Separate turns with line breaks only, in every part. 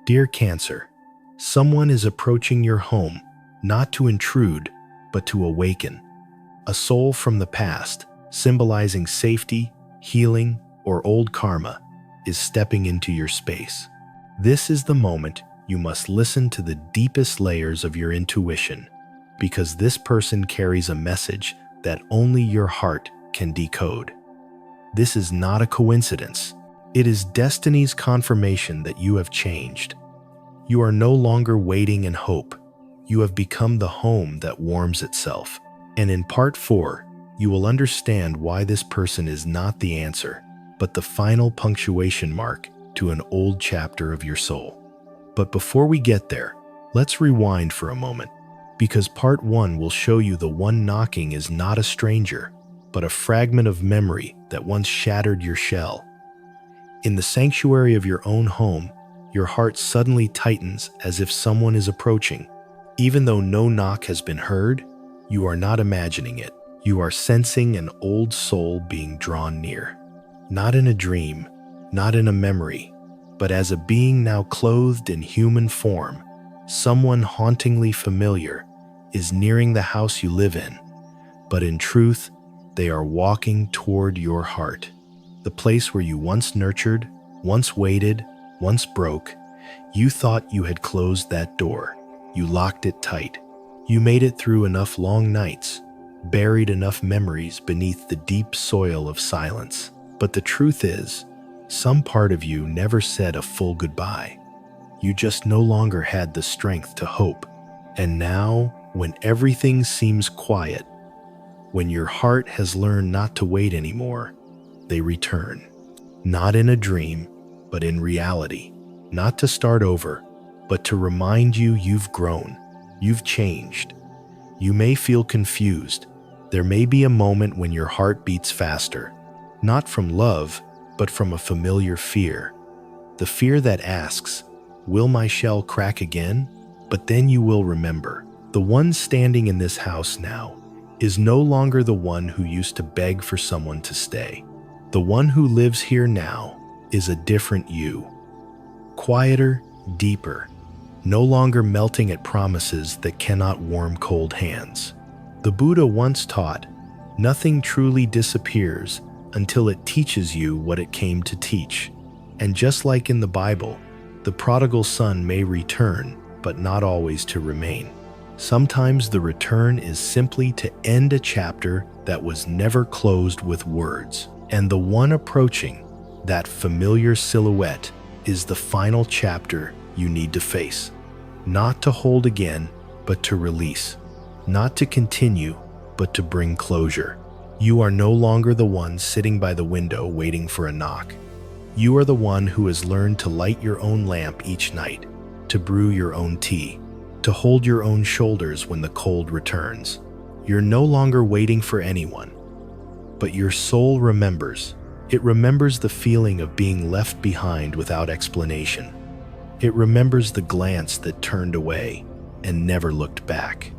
Dear Cancer, someone is approaching your home, not to intrude, but to awaken. A soul from the past, symbolizing safety, healing, or old karma, is stepping into your space. This is the moment you must listen to the deepest layers of your intuition, because this person carries a message that only your heart can decode. This is not a coincidence. It is destiny's confirmation that you have changed. You are no longer waiting in hope. You have become the home that warms itself. And in part 4, you will understand why this person is not the answer, but the final punctuation mark to an old chapter of your soul. But before we get there, let's rewind for a moment, because part 1 will show you the one knocking is not a stranger, but a fragment of memory that once shattered your shell. In the sanctuary of your own home, your heart suddenly tightens as if someone is approaching. Even though no knock has been heard, you are not imagining it. You are sensing an old soul being drawn near. Not in a dream, not in a memory, but as a being now clothed in human form, someone hauntingly familiar is nearing the house you live in. But in truth, they are walking toward your heart. The place where you once nurtured, once waited, once broke. You thought you had closed that door. You locked it tight. You made it through enough long nights, buried enough memories beneath the deep soil of silence. But the truth is, some part of you never said a full goodbye. You just no longer had the strength to hope. And now, when everything seems quiet, when your heart has learned not to wait anymore, they return. Not in a dream, but in reality. Not to start over, but to remind you you've grown. You've changed. You may feel confused. There may be a moment when your heart beats faster, not from love, but from a familiar fear. The fear that asks, will my shell crack again? But then you will remember, the one standing in this house now is no longer the one who used to beg for someone to stay. The one who lives here now is a different you. Quieter, deeper, no longer melting at promises that cannot warm cold hands. The Buddha once taught, nothing truly disappears until it teaches you what it came to teach. And just like in the Bible, the prodigal son may return, but not always to remain. Sometimes the return is simply to end a chapter that was never closed with words. And the one approaching, that familiar silhouette, is the final chapter you need to face. Not to hold again, but to release. Not to continue, but to bring closure. You are no longer the one sitting by the window waiting for a knock. You are the one who has learned to light your own lamp each night, to brew your own tea, to hold your own shoulders when the cold returns. You're no longer waiting for anyone, but your soul remembers. It remembers the feeling of being left behind without explanation. It remembers the glance that turned away and never looked back.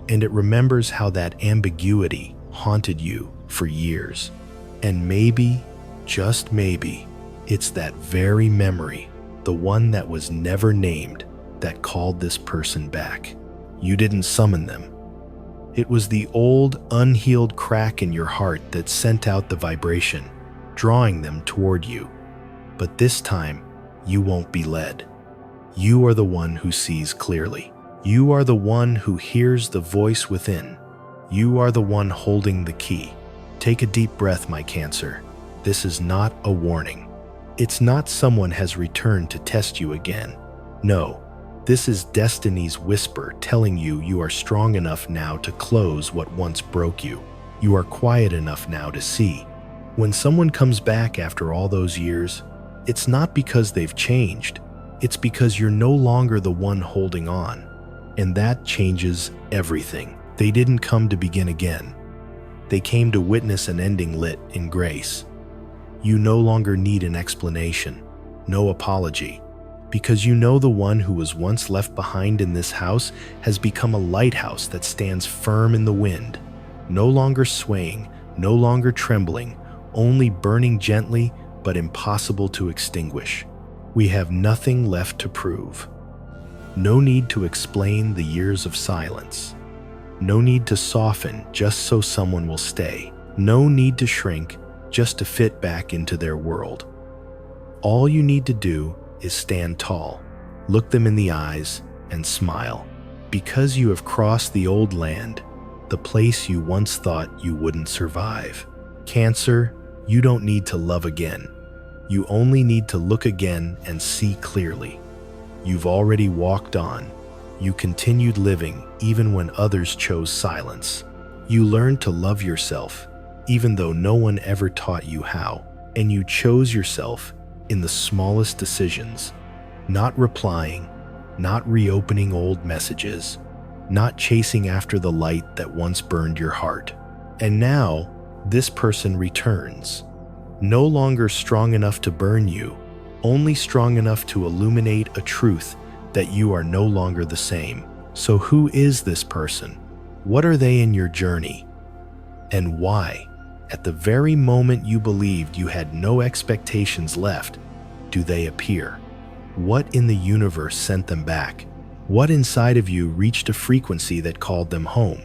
And it remembers how that ambiguity haunted you for years. And maybe, just maybe, it's that very memory, the one that was never named, that called this person back. You didn't summon them. It was the old, unhealed crack in your heart that sent out the vibration, drawing them toward you. But this time, you won't be led. You are the one who sees clearly. You are the one who hears the voice within. You are the one holding the key. Take a deep breath, my Cancer. This is not a warning. It's not someone has returned to test you again. No. This is destiny's whisper telling you you are strong enough now to close what once broke you. You are quiet enough now to see. When someone comes back after all those years, it's not because they've changed. It's because you're no longer the one holding on. And that changes everything. They didn't come to begin again. They came to witness an ending lit in grace. You no longer need an explanation, no apology. Because you know the one who was once left behind in this house has become a lighthouse that stands firm in the wind, no longer swaying, no longer trembling, only burning gently but impossible to extinguish. We have nothing left to prove. No need to explain the years of silence. No need to soften just so someone will stay. No need to shrink just to fit back into their world. All you need to do is stand tall, look them in the eyes, and smile. Because you have crossed the old land, the place you once thought you wouldn't survive. Cancer, you don't need to love again. You only need to look again and see clearly. You've already walked on. You continued living even when others chose silence. You learned to love yourself, even though no one ever taught you how. And you chose yourself in the smallest decisions, not replying, not reopening old messages, not chasing after the light that once burned your heart. And now, this person returns, no longer strong enough to burn you, only strong enough to illuminate a truth that you are no longer the same. So who is this person? What are they in your journey? And why, at the very moment you believed you had no expectations left, do they appear? What in the universe sent them back? What inside of you reached a frequency that called them home?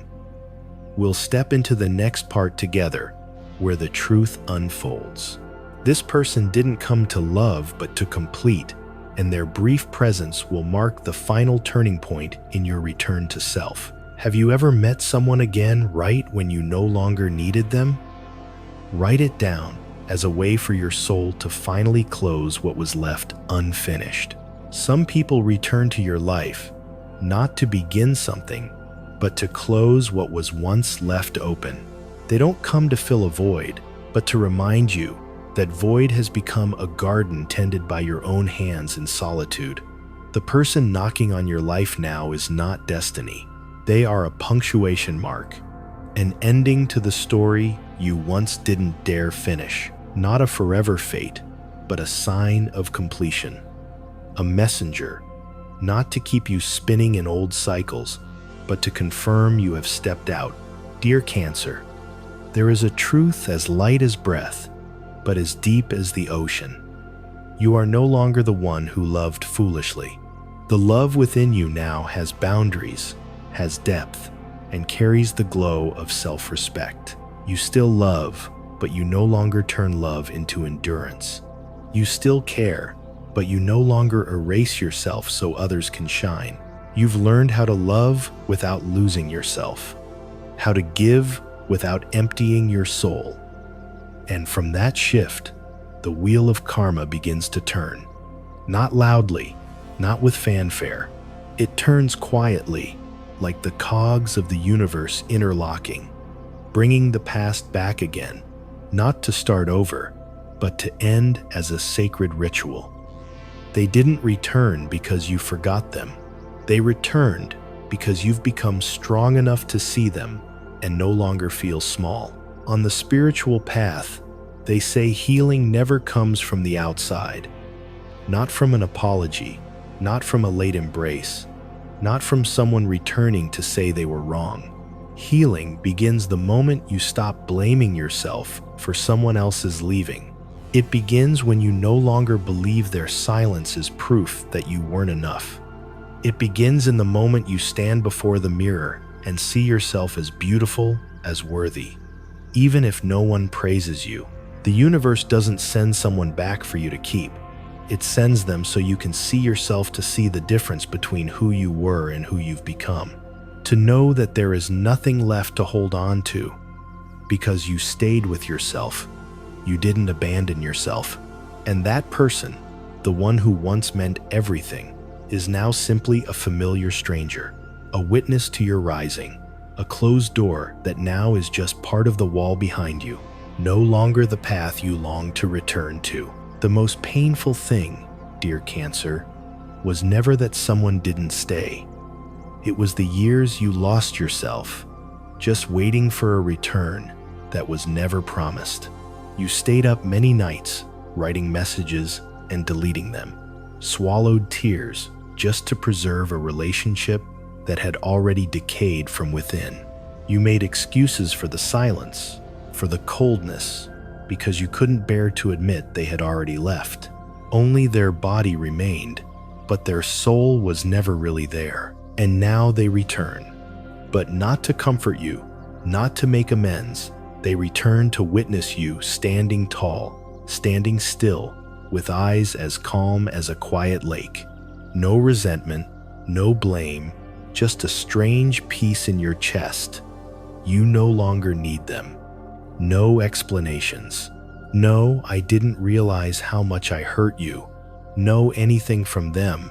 We'll step into the next part together, where the truth unfolds. This person didn't come to love but to complete, and their brief presence will mark the final turning point in your return to self. Have you ever met someone again right when you no longer needed them? Write it down as a way for your soul to finally close what was left unfinished. Some people return to your life, not to begin something, but to close what was once left open. They don't come to fill a void, but to remind you that void has become a garden tended by your own hands in solitude. The person knocking on your life now is not destiny. They are a punctuation mark, an ending to the story you once didn't dare finish. Not a forever fate, but a sign of completion. A messenger, not to keep you spinning in old cycles, but to confirm you have stepped out. Dear Cancer, there is a truth as light as breath, but as deep as the ocean. You are no longer the one who loved foolishly. The love within you now has boundaries, has depth, and carries the glow of self-respect. You still love, but you no longer turn love into endurance. You still care, but you no longer erase yourself so others can shine. You've learned how to love without losing yourself, how to give without emptying your soul. And from that shift, the wheel of karma begins to turn. Not loudly, not with fanfare. It turns quietly, like the cogs of the universe interlocking, bringing the past back again, not to start over, but to end as a sacred ritual. They didn't return because you forgot them. They returned because you've become strong enough to see them and no longer feel small. On the spiritual path, they say healing never comes from the outside, not from an apology, not from a late embrace, not from someone returning to say they were wrong. Healing begins the moment you stop blaming yourself for someone else's leaving. It begins when you no longer believe their silence is proof that you weren't enough. It begins in the moment you stand before the mirror and see yourself as beautiful, as worthy. Even if no one praises you, the universe doesn't send someone back for you to keep. It sends them so you can see yourself, to see the difference between who you were and who you've become. To know that there is nothing left to hold on to because you stayed with yourself. You didn't abandon yourself. And that person, the one who once meant everything, is now simply a familiar stranger, a witness to your rising, a closed door that now is just part of the wall behind you, no longer the path you long to return to. The most painful thing, dear Cancer, was never that someone didn't stay. It was the years you lost yourself, just waiting for a return that was never promised. You stayed up many nights, writing messages and deleting them, swallowed tears just to preserve a relationship that had already decayed from within. You made excuses for the silence, for the coldness, because you couldn't bear to admit they had already left. Only their body remained, but their soul was never really there. And now they return. But not to comfort you, not to make amends. They return to witness you standing tall, standing still, with eyes as calm as a quiet lake. No resentment, no blame, just a strange peace in your chest. You no longer need them. No explanations. No, I didn't realize how much I hurt you. No anything from them,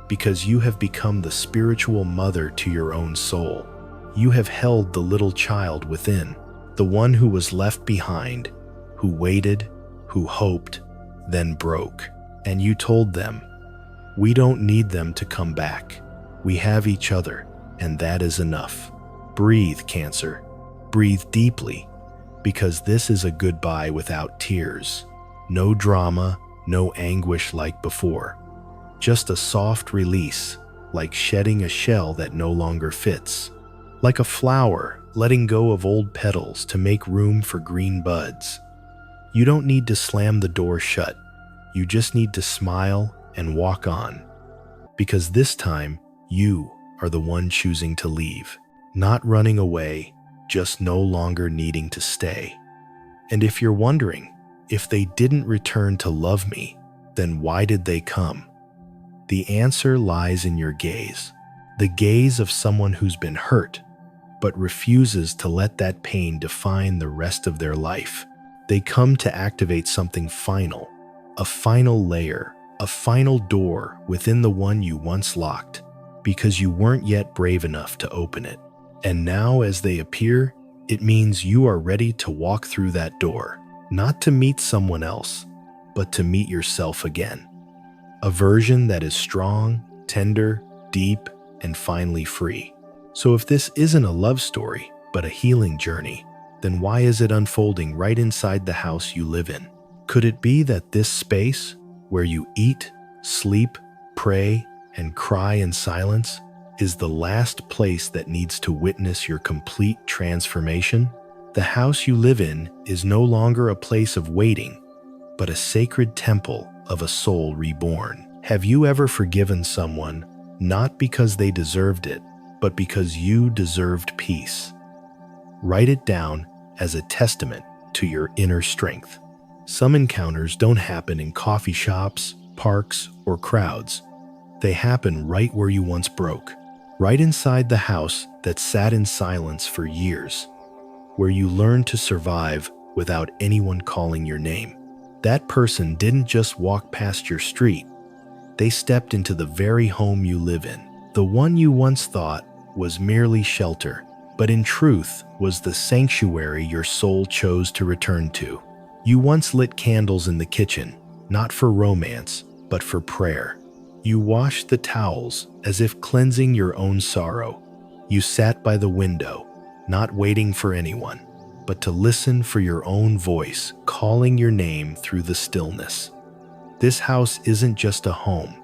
because you have become the spiritual mother to your own soul. You have held the little child within, the one who was left behind, who waited, who hoped, then broke. And you told them, we don't need them to come back. We have each other, and that is enough. Breathe, Cancer. Breathe deeply, because this is a goodbye without tears. No drama, no anguish like before. Just a soft release, like shedding a shell that no longer fits. Like a flower letting go of old petals to make room for green buds. You don't need to slam the door shut. You just need to smile and walk on. Because this time, you are the one choosing to leave. Not running away, just no longer needing to stay. And if you're wondering, if they didn't return to love me, then why did they come? The answer lies in your gaze. The gaze of someone who's been hurt, but refuses to let that pain define the rest of their life. They come to activate something final, a final layer, a final door within the one you once locked, because you weren't yet brave enough to open it. And now as they appear, it means you are ready to walk through that door, not to meet someone else, but to meet yourself again. A version that is strong, tender, deep, and finally free. So if this isn't a love story, but a healing journey, then why is it unfolding right inside the house you live in? Could it be that this space, where you eat, sleep, pray, and cry in silence, is the last place that needs to witness your complete transformation? The house you live in is no longer a place of waiting, but a sacred temple of a soul reborn. Have you ever forgiven someone, not because they deserved it, but because you deserved peace? Write it down as a testament to your inner strength. Some encounters don't happen in coffee shops, parks, or crowds. They happen right where you once broke, right inside the house that sat in silence for years, where you learned to survive without anyone calling your name. That person didn't just walk past your street. They stepped into the very home you live in, the one you once thought was merely shelter, but in truth was the sanctuary your soul chose to return to. You once lit candles in the kitchen, not for romance, but for prayer. You washed the towels as if cleansing your own sorrow. You sat by the window, not waiting for anyone, but to listen for your own voice calling your name through the stillness. This house isn't just a home.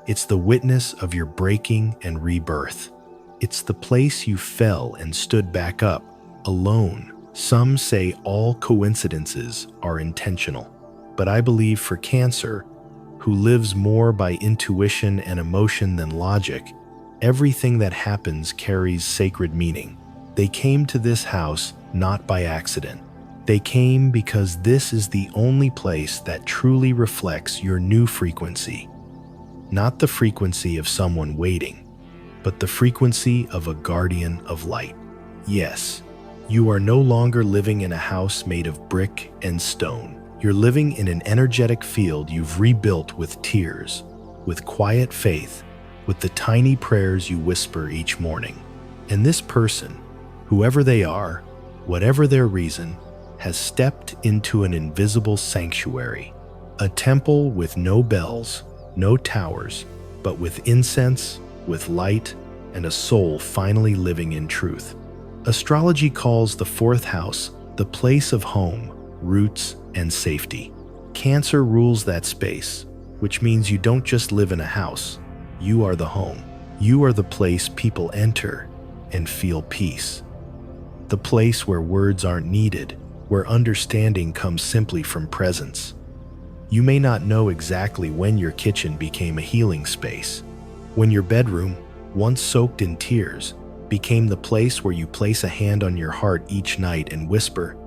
It's the witness of your breaking and rebirth. It's the place you fell and stood back up, alone. Some say all coincidences are intentional, but I believe for Cancer, who lives more by intuition and emotion than logic, everything that happens carries sacred meaning. They came to this house not by accident. They came because this is the only place that truly reflects your new frequency. Not the frequency of someone waiting, but the frequency of a guardian of light. Yes, you are no longer living in a house made of brick and stone. You're living in an energetic field you've rebuilt with tears, with quiet faith, with the tiny prayers you whisper each morning. And this person, whoever they are, whatever their reason, has stepped into an invisible sanctuary, a temple with no bells, no towers, but with incense, with light, and a soul finally living in truth. Astrology calls the fourth house the place of home, roots, and safety. Cancer rules that space, which means you don't just live in a house. You are the home. You are the place people enter and feel peace. The place where words aren't needed, where understanding comes simply from presence. You may not know exactly when your kitchen became a healing space, when your bedroom, once soaked in tears, became the place where you place a hand on your heart each night and whisper,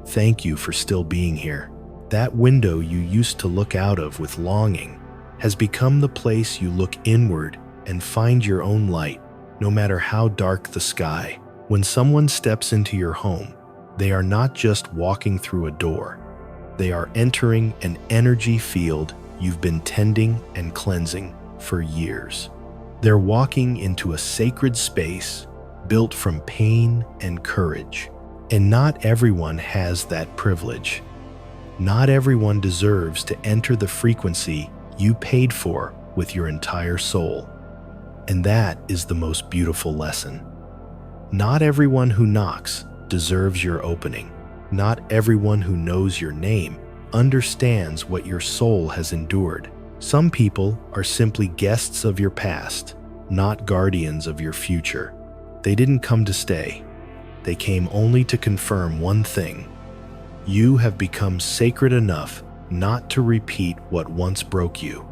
"Thank you for still being here." That window you used to look out of with longing has become the place you look inward and find your own light, no matter how dark the sky. When someone steps into your home, they are not just walking through a door. They are entering an energy field you've been tending and cleansing for years. They're walking into a sacred space built from pain and courage. And not everyone has that privilege. Not everyone deserves to enter the frequency you paid for with your entire soul. And that is the most beautiful lesson. Not everyone who knocks deserves your opening. Not everyone who knows your name understands what your soul has endured. Some people are simply guests of your past, not guardians of your future. They didn't come to stay. They came only to confirm one thing. You have become sacred enough not to repeat what once broke you.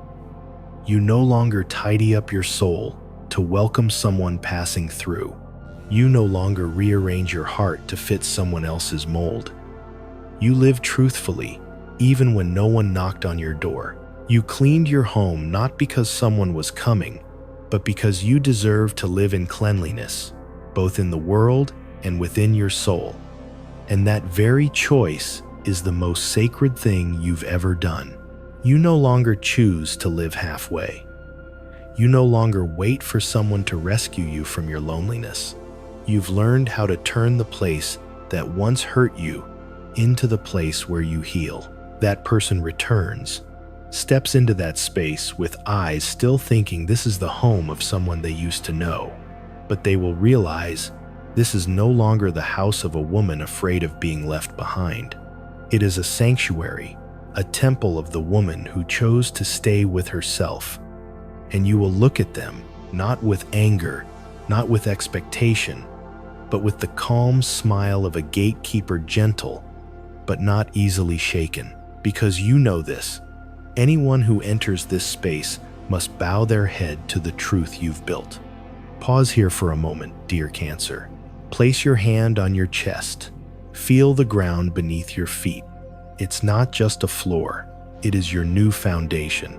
You no longer tidy up your soul to welcome someone passing through. You no longer rearrange your heart to fit someone else's mold. You live truthfully, even when no one knocked on your door. You cleaned your home not because someone was coming, but because you deserve to live in cleanliness, both in the world and within your soul. And that very choice is the most sacred thing you've ever done. You no longer choose to live halfway. You no longer wait for someone to rescue you from your loneliness. You've learned how to turn the place that once hurt you into the place where you heal. That person returns, steps into that space with eyes still thinking this is the home of someone they used to know. But they will realize this is no longer the house of a woman afraid of being left behind. It is a sanctuary, a temple of the woman who chose to stay with herself. And you will look at them, not with anger, not with expectation, but with the calm smile of a gatekeeper, gentle, but not easily shaken. Because you know this, anyone who enters this space must bow their head to the truth you've built. Pause here for a moment, dear Cancer. Place your hand on your chest. Feel the ground beneath your feet. It's not just a floor, it is your new foundation.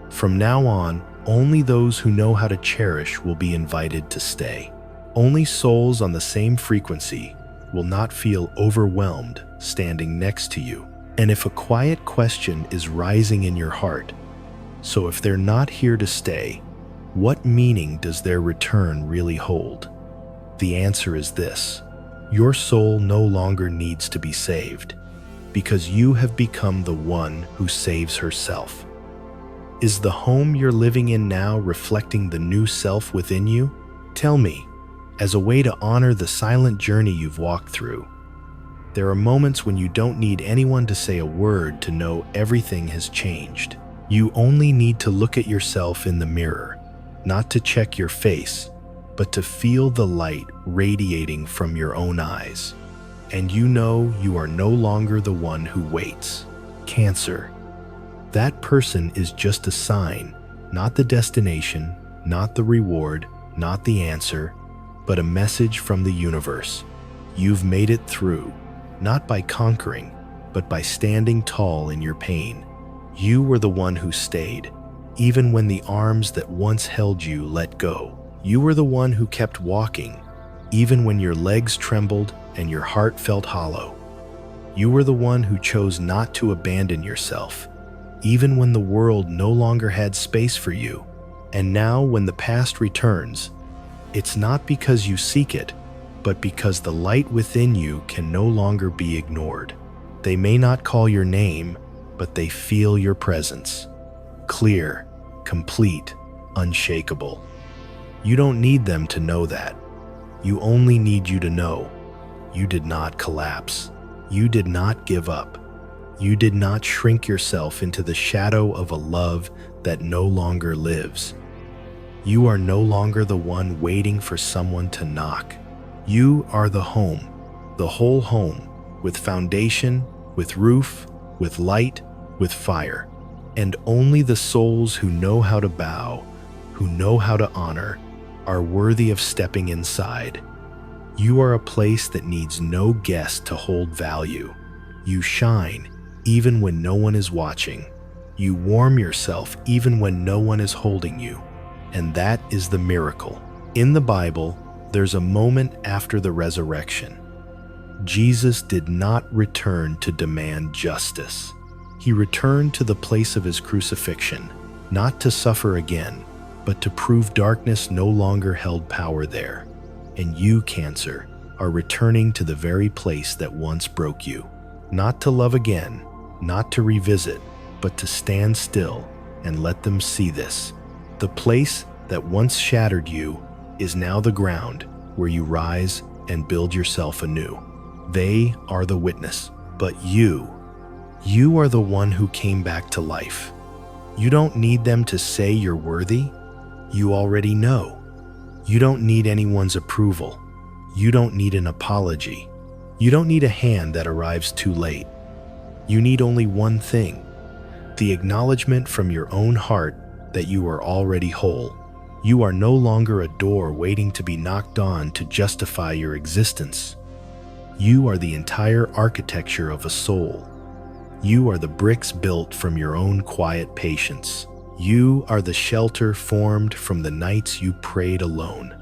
From now on, only those who know how to cherish will be invited to stay. Only souls on the same frequency will not feel overwhelmed standing next to you. And if a quiet question is rising in your heart, so if they're not here to stay, what meaning does their return really hold? The answer is this: your soul no longer needs to be saved, because you have become the one who saves herself. Is the home you're living in now reflecting the new self within you? Tell me, as a way to honor the silent journey you've walked through. There are moments when you don't need anyone to say a word to know everything has changed. You only need to look at yourself in the mirror, not to check your face, but to feel the light radiating from your own eyes. And you know you are no longer the one who waits. Cancer. That person is just a sign, not the destination, not the reward, not the answer, but a message from the universe. You've made it through, not by conquering, but by standing tall in your pain. You were the one who stayed, even when the arms that once held you let go. You were the one who kept walking, even when your legs trembled and your heart felt hollow. You were the one who chose not to abandon yourself, even when the world no longer had space for you. And now, when the past returns, it's not because you seek it, but because the light within you can no longer be ignored. They may not call your name, but they feel your presence. Clear, complete, unshakable. You don't need them to know that. You only need you to know. You did not collapse. You did not give up. You did not shrink yourself into the shadow of a love that no longer lives. You are no longer the one waiting for someone to knock. You are the home, the whole home, with foundation, with roof, with light, with fire. And only the souls who know how to bow, who know how to honor, are worthy of stepping inside. You are a place that needs no guest to hold value. You shine even when no one is watching. You warm yourself even when no one is holding you. And that is the miracle. In the Bible, there's a moment after the resurrection. Jesus did not return to demand justice. He returned to the place of his crucifixion, not to suffer again, but to prove darkness no longer held power there. And you, Cancer, are returning to the very place that once broke you. Not to love again, not to revisit, but to stand still and let them see this. The place that once shattered you is now the ground where you rise and build yourself anew. They are the witness, but you are the one who came back to life. You don't need them to say you're worthy. You already know. You don't need anyone's approval. You don't need an apology. You don't need a hand that arrives too late. You need only one thing: the acknowledgement from your own heart that you are already whole. You are no longer a door waiting to be knocked on to justify your existence. You are the entire architecture of a soul. You are the bricks built from your own quiet patience. You are the shelter formed from the nights you prayed alone.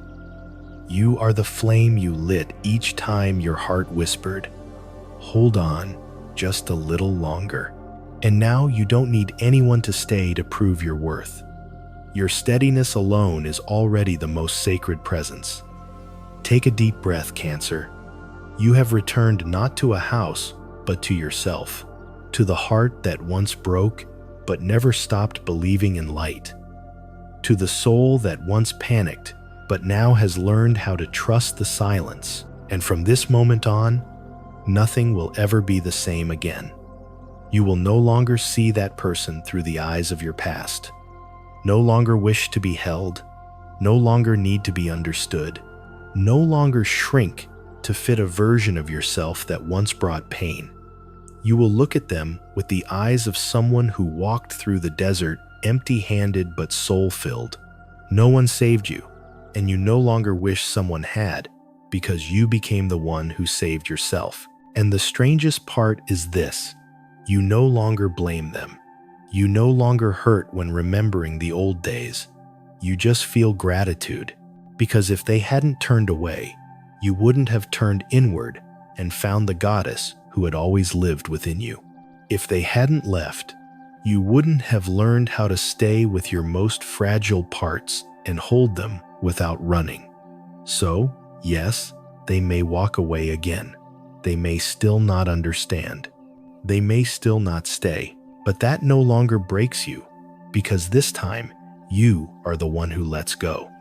You are the flame you lit each time your heart whispered, "Hold on, just a little longer." And now you don't need anyone to stay to prove your worth. Your steadiness alone is already the most sacred presence. Take a deep breath, Cancer. You have returned not to a house, but to yourself, to the heart that once broke but never stopped believing in light, to the soul that once panicked but now has learned how to trust the silence. And from this moment on, nothing will ever be the same again. You will no longer see that person through the eyes of your past, no longer wish to be held, no longer need to be understood, no longer shrink to fit a version of yourself that once brought pain. You will look at them with the eyes of someone who walked through the desert empty-handed but soul-filled. No one saved you, and you no longer wish someone had, because you became the one who saved yourself. And the strangest part is this: you no longer blame them. You no longer hurt when remembering the old days. You just feel gratitude, because if they hadn't turned away, you wouldn't have turned inward and found the goddess who had always lived within you. If they hadn't left, you wouldn't have learned how to stay with your most fragile parts and hold them without running. So, yes, they may walk away again. They may still not understand. They may still not stay, but that no longer breaks you, because this time you are the one who lets go.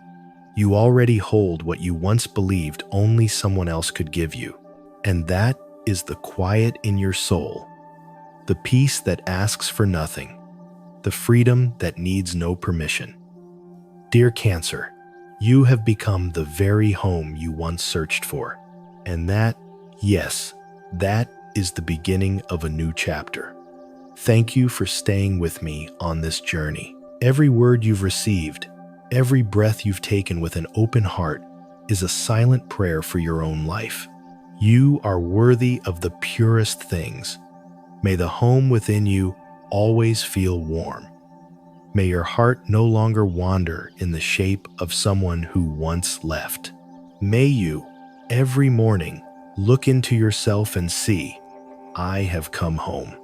You already hold what you once believed only someone else could give you, and that is the quiet in your soul, the peace that asks for nothing, the freedom that needs no permission. Dear Cancer, you have become the very home you once searched for, and that, yes, that is the beginning of a new chapter. Thank you for staying with me on this journey. Every word you've received, every breath you've taken with an open heart is a silent prayer for your own life. You are worthy of the purest things. May the home within you always feel warm. May your heart no longer wander in the shape of someone who once left. May you, every morning, look into yourself and see, I have come home.